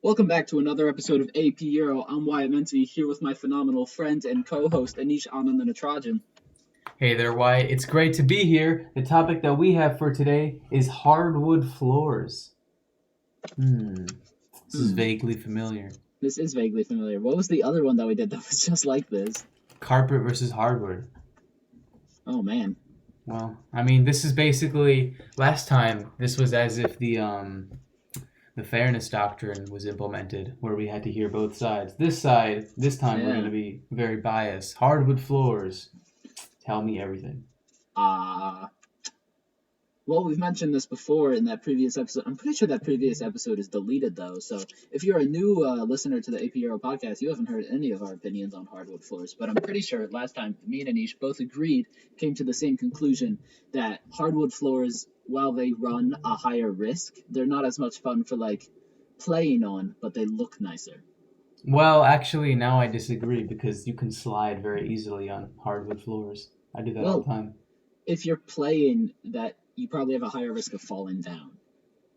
Welcome back to another episode of AP Euro. I'm Wyatt and Aneesh, here with my phenomenal friend and co-host Aneesh Anand and Trajan. Hey there, Wyatt. It's great to be here. The topic that we have for today is hardwood floors. This is vaguely familiar. This is vaguely familiar. What was the other one that we did that was just like this? Carpet versus hardwood. Oh, man. Well, I mean, this is basically... Last time, this was as if the fairness doctrine was implemented, where we had to hear both sides. This time, we're going to be very biased. Hardwood floors. Tell me everything. Well, we've mentioned this before in that previous episode. I'm pretty sure that previous episode is deleted, though. So if you're a new listener to the AP Euro podcast, you haven't heard any of our opinions on hardwood floors. But I'm pretty sure last time me and Aneesh both came to the same conclusion that hardwood floors, while they run a higher risk, they're not as much fun for, playing on, but they look nicer. Well, actually, now I disagree because you can slide very easily on hardwood floors. I do that all the time. If you're playing that, you probably have a higher risk of falling down.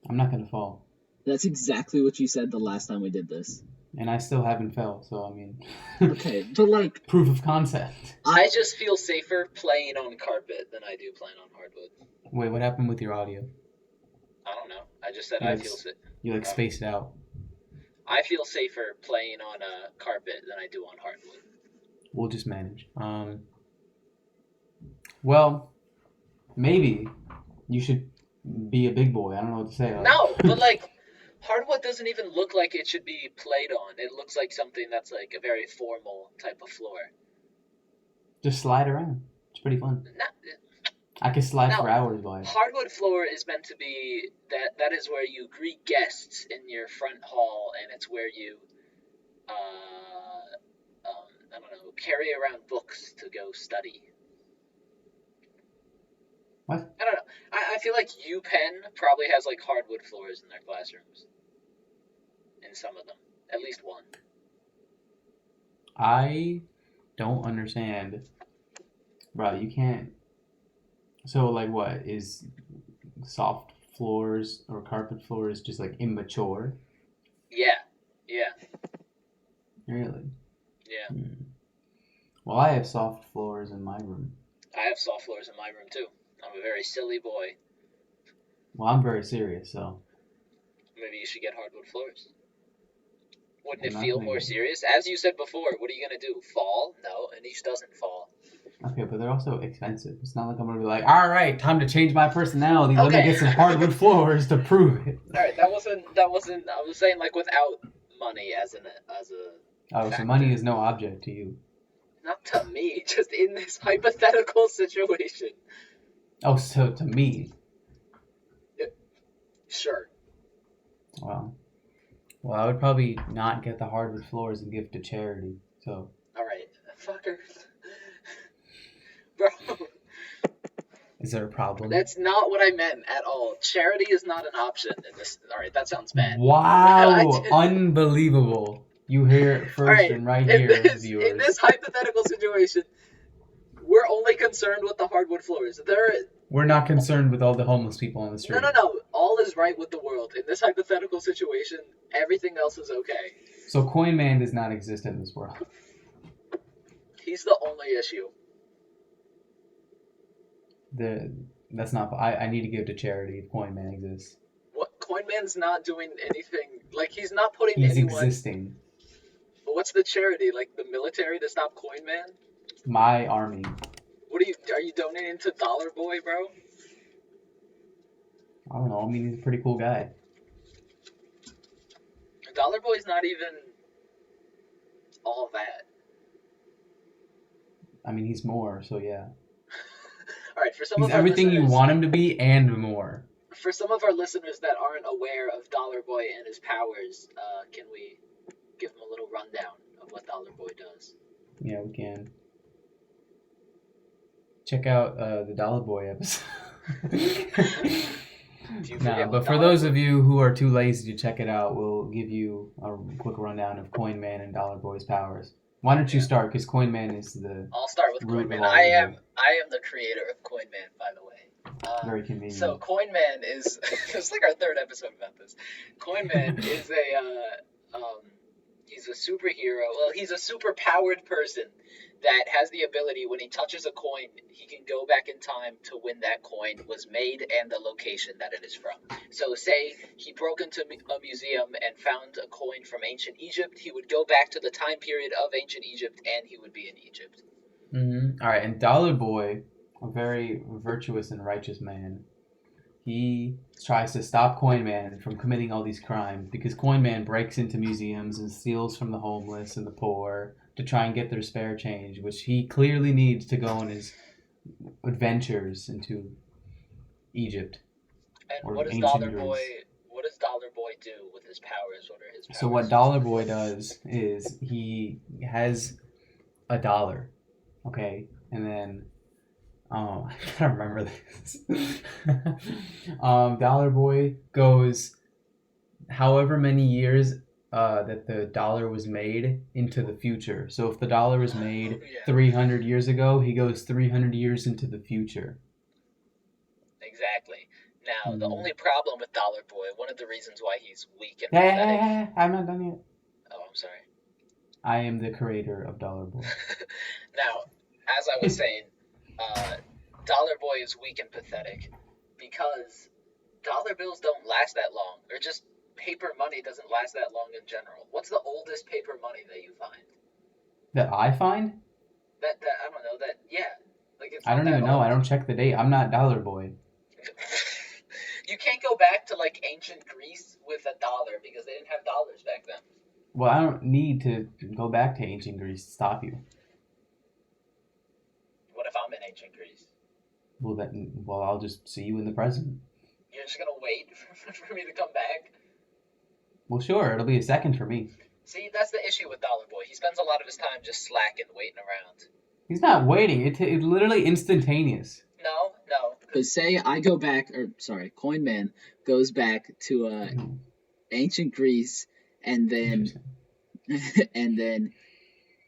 I'm not going to fall. That's exactly what you said the last time we did this. And I still haven't fell, so I mean... Okay, but proof of concept. I just feel safer playing on carpet than I do playing on hardwood. Wait, what happened with your audio? I don't know. I just said I feel safe. You spaced out. I feel safer playing on a carpet than I do on hardwood. We'll just manage. Well, maybe you should be a big boy. I don't know what to say. No, but hardwood doesn't even look like it should be played on. It looks like something that's like a very formal type of floor. Just slide around. It's pretty fun. I could slide for hours, boy. Hardwood floor is meant to be that is where you greet guests in your front hall, and it's where you I don't know, carry around books to go study. What? I don't know. I feel like UPenn probably has hardwood floors in their classrooms. In some of them. At least one. I don't understand. Bro, you can't... So, what? Is soft floors or carpet floors just, immature? Yeah. Really? Yeah. Well, I have soft floors in my room. I have soft floors in my room, too. I'm a very silly boy. Well, I'm very serious, so... Maybe you should get hardwood floors. Wouldn't it feel more serious? As you said before, what are you going to do? Fall? No, Aneesh doesn't fall. Okay, but they're also expensive. It's not like I'm going to be like, all right, time to change my personality. Let me get some hardwood floors to prove it. All right, that wasn't, I was saying without money as a Oh, so money is no object to you. Not to me, just in this hypothetical situation. Oh, so to me. Sure. Well, I would probably not get the hardwood floors and give to charity, so... Alright, fucker. Bro. Is there a problem? That's not what I meant at all. Charity is not an option in this... Alright, that sounds bad. Wow! Unbelievable. You hear it first and right here, viewers. In this hypothetical situation, we're only concerned with the hardwood floors. We're not concerned with all the homeless people on the street. No. All is right with the world. In this hypothetical situation, everything else is okay. So Coin Man does not exist in this world. He's the only issue. That's not... I need to give to charity if Coin Man exists. What? Coin Man's not doing anything. He's not putting He's anyone... existing. But what's the charity? The military to stop Coin Man? My army. What are you donating to Dollar Boy, bro? I don't know. I mean, he's a pretty cool guy. Dollar Boy's not even all that. I mean, he's more, so yeah. Alright, for some he's of our everything listeners, you want him to be and more. For some of our listeners that aren't aware of Dollar Boy and his powers, can we give them a little rundown of what Dollar Boy does? Yeah, we can. Check out the Dollar Boy episode. But for those of you who are too lazy to check it out, we'll give you a quick rundown of Coin Man and Dollar Boy's powers. Why don't you start? Because Coin Man is the... I'll start with Coin Man. I am the creator of Coin Man, by the way. Very convenient. So Coin Man is... it's our third episode about this. Coin Man is a superhero. Well, he's a super-powered person that has the ability, when he touches a coin, he can go back in time to when that coin was made and the location that it is from. So say he broke into a museum and found a coin from ancient Egypt, he would go back to the time period of ancient Egypt and he would be in Egypt. Mm-hmm. All right, and Dollar Boy, a very virtuous and righteous man, he tries to stop Coin Man from committing all these crimes because Coin Man breaks into museums and steals from the homeless and the poor to try and get their spare change, which he clearly needs to go on his adventures into Egypt. And what does Dollar Boy do with his powers? What are his powers? So what Dollar Boy does is he has a dollar, okay, and then I gotta remember this. Dollar Boy goes however many years that the dollar was made into the future. So if the dollar was made 300 years ago, he goes 300 years into the future. Exactly. Now, the only problem with Dollar Boy, one of the reasons why he's weak and pathetic... I'm not done yet. Oh, I'm sorry. I am the creator of Dollar Boy. Now, as I was saying, Dollar Boy is weak and pathetic because dollar bills don't last that long, or just paper money doesn't last that long in general. What's the oldest paper money that you find? That I find? That I don't know. Like it's. I don't even know. I don't check the date. I'm not Dollar Boy. You can't go back to like ancient Greece with $1 because they didn't have dollars back then. Well, I don't need to go back to ancient Greece to stop you. What if I'm in ancient Greece? Well, I'll just see you in the present. You're just gonna wait for me to come back? Well, sure. It'll be a second for me. See, that's the issue with Dollar Boy. He spends a lot of his time just slacking, waiting around. He's not waiting. It's literally instantaneous. No. Because say I go back, Coin Man goes back to ancient Greece, and then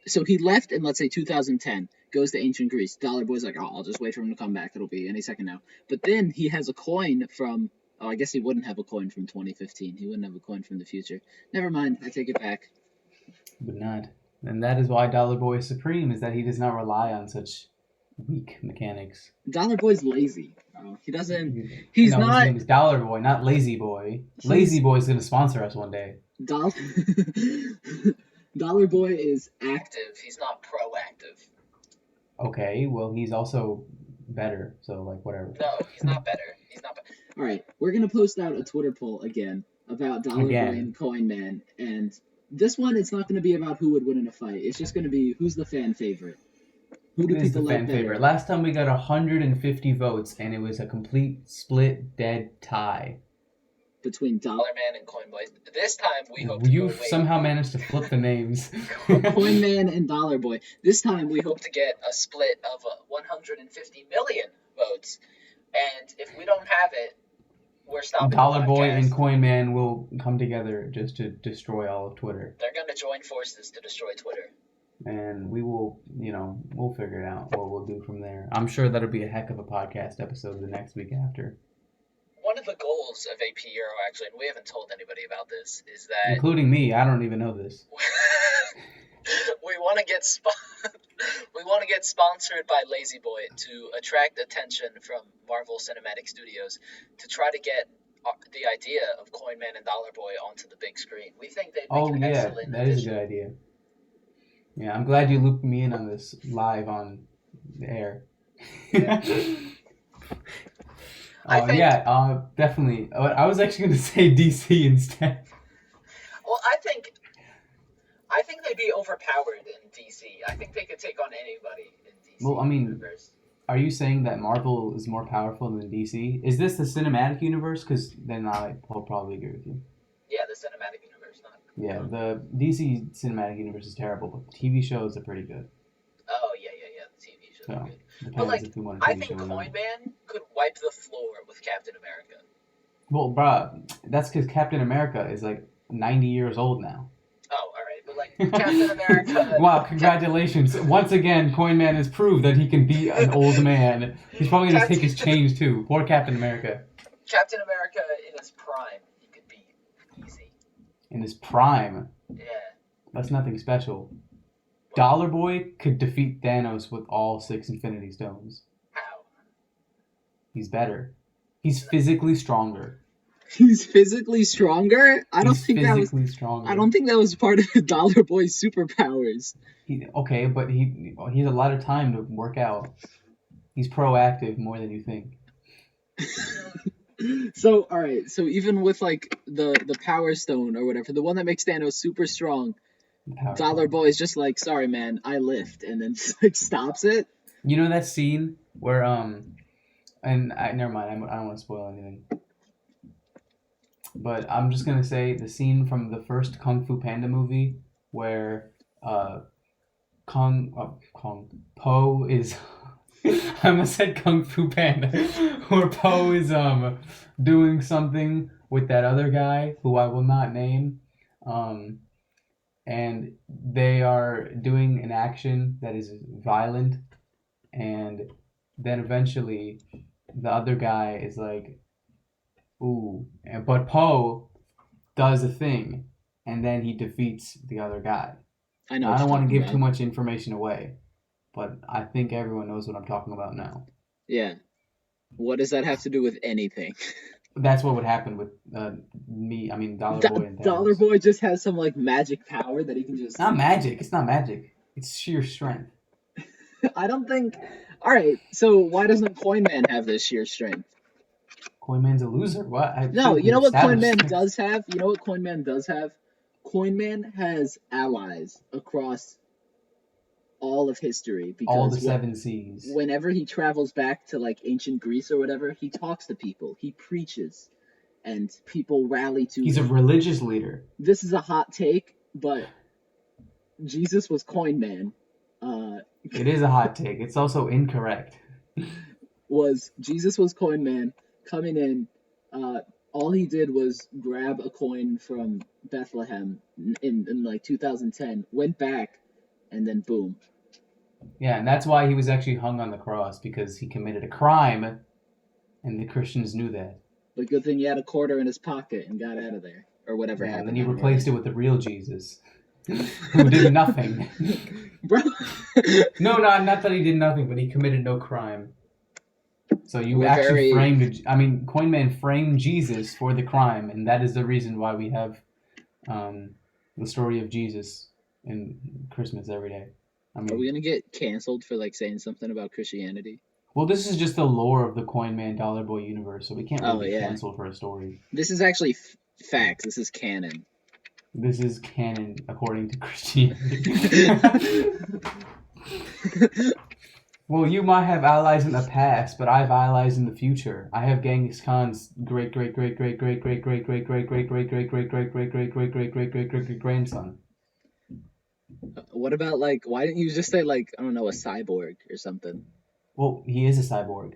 so he left in, let's say, 2010, goes to ancient Greece. Dollar Boy's like, oh, I'll just wait for him to come back. It'll be any second now. But then he has a coin from, I guess he wouldn't have a coin from 2015. He wouldn't have a coin from the future. Never mind, I take it back. But not. And that is why Dollar Boy is supreme, is that he does not rely on such weak mechanics. Dollar Boy's lazy. He doesn't. His name is Dollar Boy, not Lazy Boy. Lazy Boy's gonna sponsor us one day. Dollar Boy is active. He's not proactive. Okay, well, he's also better, so, like, whatever. No, he's not better. All right, we're going to post out a Twitter poll again about Dollar Boy and Coin Man, and this one, it's not going to be about who would win in a fight. It's just going to be who's the fan favorite. Who do people like better? Favorite? Last time we got 150 votes, and it was a complete split dead tie. Between Dollar Man and Coin Boy. This time we hope you somehow managed to flip the names. Coin Man and Dollar Boy. This time we hope to get a split of 150 million votes. And if we don't have it, we're stopping. Dollar Boy and Coin Man will come together just to destroy all of Twitter. They're going to join forces to destroy Twitter. And we will, we'll figure it out what we'll do from there. I'm sure that'll be a heck of a podcast episode the next week after. One of the goals of AP Euro, actually, and we haven't told anybody about this, is that... Including me. I don't even know this. we want to get sponsored by Lazy Boy to attract attention from Marvel Cinematic Studios to try to get the idea of Coin Man and Dollar Boy onto the big screen. We think they'd make an excellent that is a good idea. Yeah, I'm glad you looped me in on this live on the air. Yeah. Definitely. I was actually going to say DC instead. Well, I think they'd be overpowered in DC. I think they could take on anybody in DC. Well, I mean, universe. Are you saying that Marvel is more powerful than DC? Is this the cinematic universe? Because then I'll probably agree with you. Yeah, the cinematic universe, not. Yeah, the DC cinematic universe is terrible, but the TV shows are pretty good. Oh yeah. The TV shows are good. But I think Coin Man could wipe the floor with Captain America. Well, bruh, that's because Captain America is like 90 years old now. Oh, alright, but like Captain America... Wow, congratulations. Once again, Coin Man has proved that he can be an old man. He's probably going to take his change too. Poor Captain America. Captain America in his prime, he could be easy. In his prime? Yeah. That's nothing special. Dollar Boy could defeat Thanos with all 6 Infinity Stones. How? He's better. He's physically stronger. He's physically stronger? I don't He's think physically stronger. I don't think that was part of Dollar Boy's superpowers. Okay, but he has a lot of time to work out. He's proactive more than you think. So, all right. So even with like the Power Stone or whatever, the one that makes Thanos super strong, Dollar Boy is just like, sorry, man, I lift, and then just, like stops it. You know that scene where never mind. I don't want to spoil anything. But I'm just gonna say the scene from the first Kung Fu Panda movie where Po is I almost said Kung Fu Panda where Po is doing something with that other guy who I will not name, and they are doing an action that is violent, and then eventually the other guy is like, ooh, but Po does a thing, and then he defeats the other guy. I know. I don't want to give too much information away, but I think everyone knows what I'm talking about now. Yeah. What does that have to do with anything? That's what would happen with Dollar Boy and Thanos. Dollar Boy just has some like magic power that he can just. Not magic. It's not magic. It's sheer strength. I don't think. All right. So why doesn't Coin Man have this sheer strength? Coin Man's a loser. What? No, you know what Coin Man does have? You know what Coin Man does have? Coin Man has allies across all of history. Because all the 7 seas. Whenever he travels back to like ancient Greece or whatever, he talks to people. He preaches. And people rally to He's him. a religious leader. This is a hot take, but Jesus was Coin Man. It is a hot take. It's also incorrect. Jesus was Coin Man coming in. All he did was grab a coin from Bethlehem in like 2010, went back, and then boom. Yeah, and that's why he was actually hung on the cross, because he committed a crime, and the Christians knew that. But good thing he had a quarter in his pocket and got out of there, or whatever happened. And then he replaced it with the real Jesus, who did nothing. Bro. No, not that he did nothing, but he committed no crime. So you actually Coin Man framed Jesus for the crime, and that is the reason why we have the story of Jesus in Christmas every day. Are we gonna get canceled for like saying something about Christianity? Well, this is just the lore of the Coin Man Dollar Boy universe, so we can't really get canceled for a story. This is actually facts. This is canon. This is canon according to Christianity. Well, you might have allies in the past, but I have allies in the future. I have Genghis Khan's great grandson. What about like? Why didn't you just say like, I don't know, a cyborg or something? Well, he is a cyborg.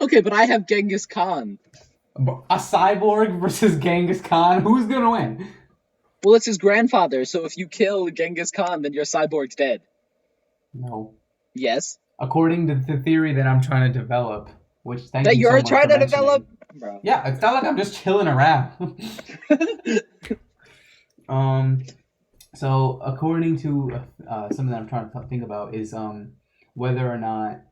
Okay, but I have Genghis Khan. A cyborg versus Genghis Khan? Who's gonna win? Well, it's his grandfather, so if you kill Genghis Khan, then your cyborg's dead. No. Yes. According to the theory that I'm trying to develop, which thank that you so you're much trying for to develop? Bro. Yeah, it's not like I'm just chilling around. So according to something that I'm trying to think about is whether or not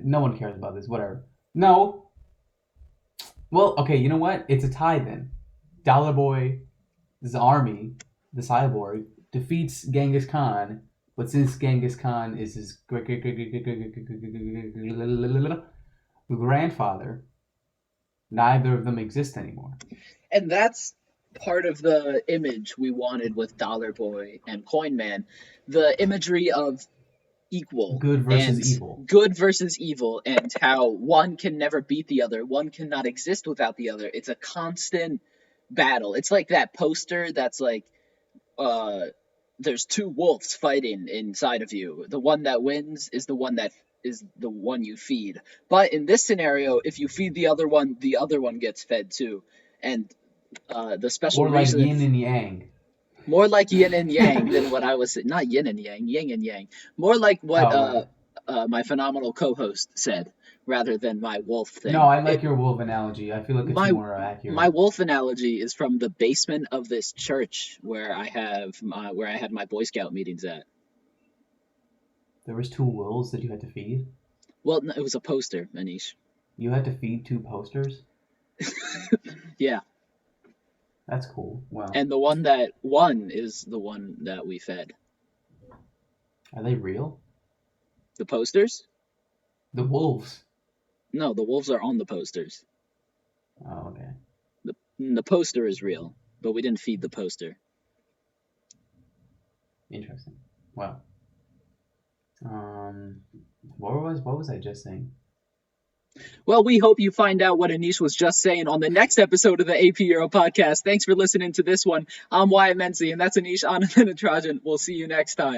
no one cares about this. Whatever. No. Well, okay. You know what? It's a tie then. Dollar Boy's army, the cyborg, defeats Genghis Khan, but since Genghis Khan is his grandfather, neither of them exist anymore. And that's part of the image we wanted with Dollar Boy and Coin Man, the imagery of good versus evil, and how one can never beat the other, one cannot exist without the other. It's a constant battle. It's like that poster that's like there's 2 wolves fighting inside of you. The one that wins is the one you feed. But in this scenario, if you feed the other one gets fed too. And the special reason, like yin and yang. More like yin and yang than what I was saying. Not yin and yang, yin and yang. More like what my phenomenal co-host said, rather than my wolf thing. No, I like your wolf analogy. I feel like it's more accurate. My wolf analogy is from the basement of this church where I had my Boy Scout meetings at. There was 2 wolves that you had to feed? Well, no, it was a poster, Aneesh. You had to feed 2 posters? Yeah. That's cool. Wow. And the one that won is the one that we fed. Are they real? The posters? The wolves? No, the wolves are on the posters. Oh, okay. The poster is real, but we didn't feed the poster. Interesting. Wow. What was I just saying? Well, we hope you find out what Aneesh was just saying on the next episode of the AP Euro podcast. Thanks for listening to this one. I'm Wyatt Menzie, and that's Aneesh Anand. We'll see you next time.